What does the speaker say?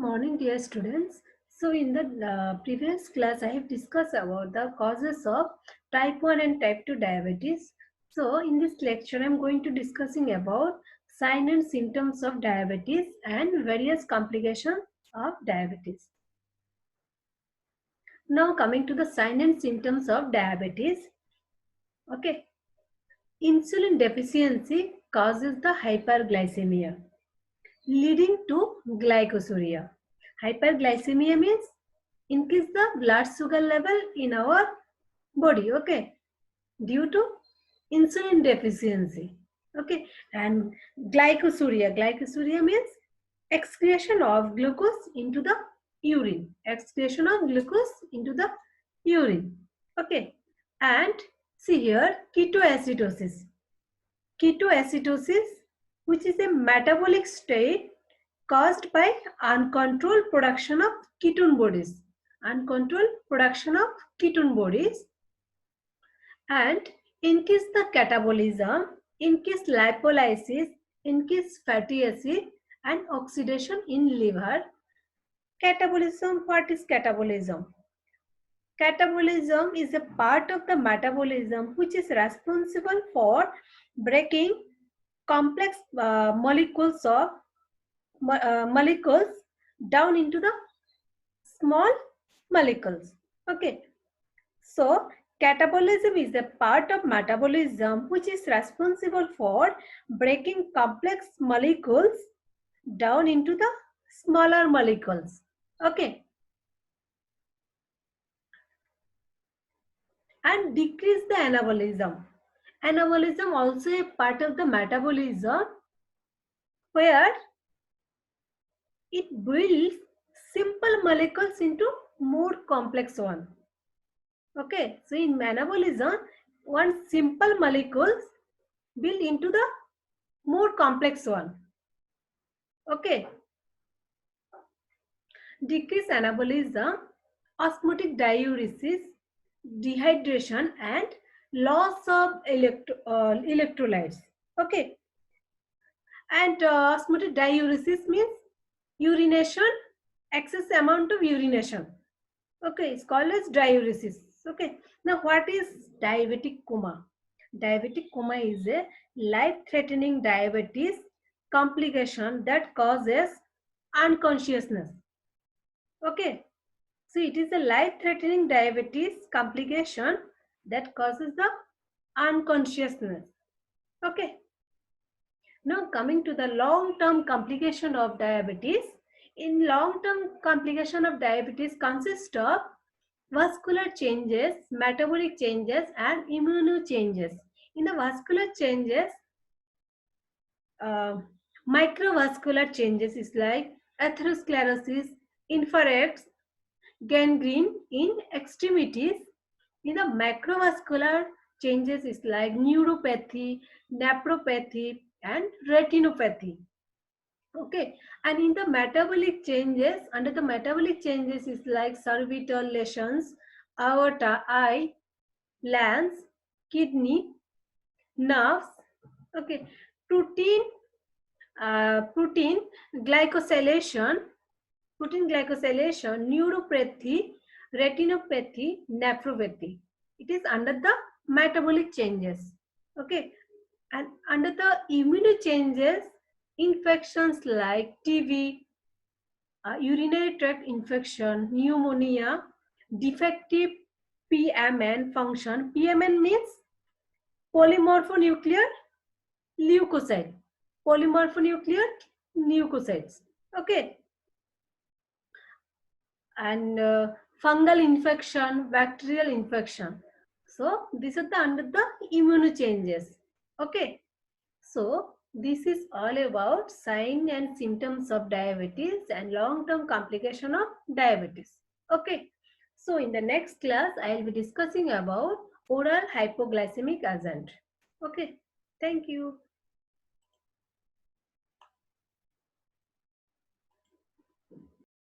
Morning, dear students. So, in the previous class, I have discussed about the causes of type 1 and type 2 diabetes. So, in this lecture, I am going to discussing about sign and symptoms of diabetes and various complications of diabetes. Now, coming to the sign and symptoms of diabetes. Okay, insulin deficiency causes the hyperglycemia, leading to glycosuria. Hyperglycemia means increase the blood sugar level in our body, okay, due to insulin deficiency, okay. And glycosuria means excretion of glucose into the urine, okay. And see here, ketoacidosis, which is a metabolic state caused by uncontrolled production of ketone bodies, and increase the catabolism, increase lipolysis, increase fatty acid and oxidation in liver. Catabolism, what is catabolism? Catabolism is a part of the metabolism which is responsible for breaking complex molecules down into the small molecules, okay. So catabolism is a part of metabolism which is responsible for breaking complex molecules down into the smaller molecules, okay. And decrease the anabolism. Anabolism also a part of the metabolism where it builds simple molecules into more complex one. Okay, so in anabolism, one simple molecules build into the more complex one. Okay. Decrease anabolism, osmotic diuresis, dehydration, and loss of electrolytes. Okay. And osmotic diuresis means urination, excess amount of urination. Okay, it's called as diuresis. Okay. Now, what is diabetic coma? Diabetic coma is a life-threatening diabetes complication that causes unconsciousness. Okay. So, it is a life-threatening diabetes complication that causes the unconsciousness. Okay. Now, coming to the long-term complication of diabetes. In long-term complication of diabetes consists of vascular changes, metabolic changes, and immune changes. In the vascular changes, microvascular changes is like atherosclerosis, infarcts, gangrene in extremities. In the macrovascular changes is like neuropathy, nephropathy, and retinopathy. Okay, and in the metabolic changes, under the metabolic changes is like cervical lesions, aorta, eye, lens, kidney, nerves. Okay, protein glycosylation, neuropathy, retinopathy, nephropathy. It is under the metabolic changes. Okay, and under the immune changes, infections like TB, urinary tract infection, pneumonia, defective PMN function. PMN means polymorphonuclear leukocyte. Polymorphonuclear leukocytes. Okay. And fungal infection, bacterial infection. So these are the under the immune changes. Okay. So this is all about sign and symptoms of diabetes and long-term complication of diabetes. Okay. So in the next class, I will be discussing about oral hypoglycemic agent. Okay. Thank you.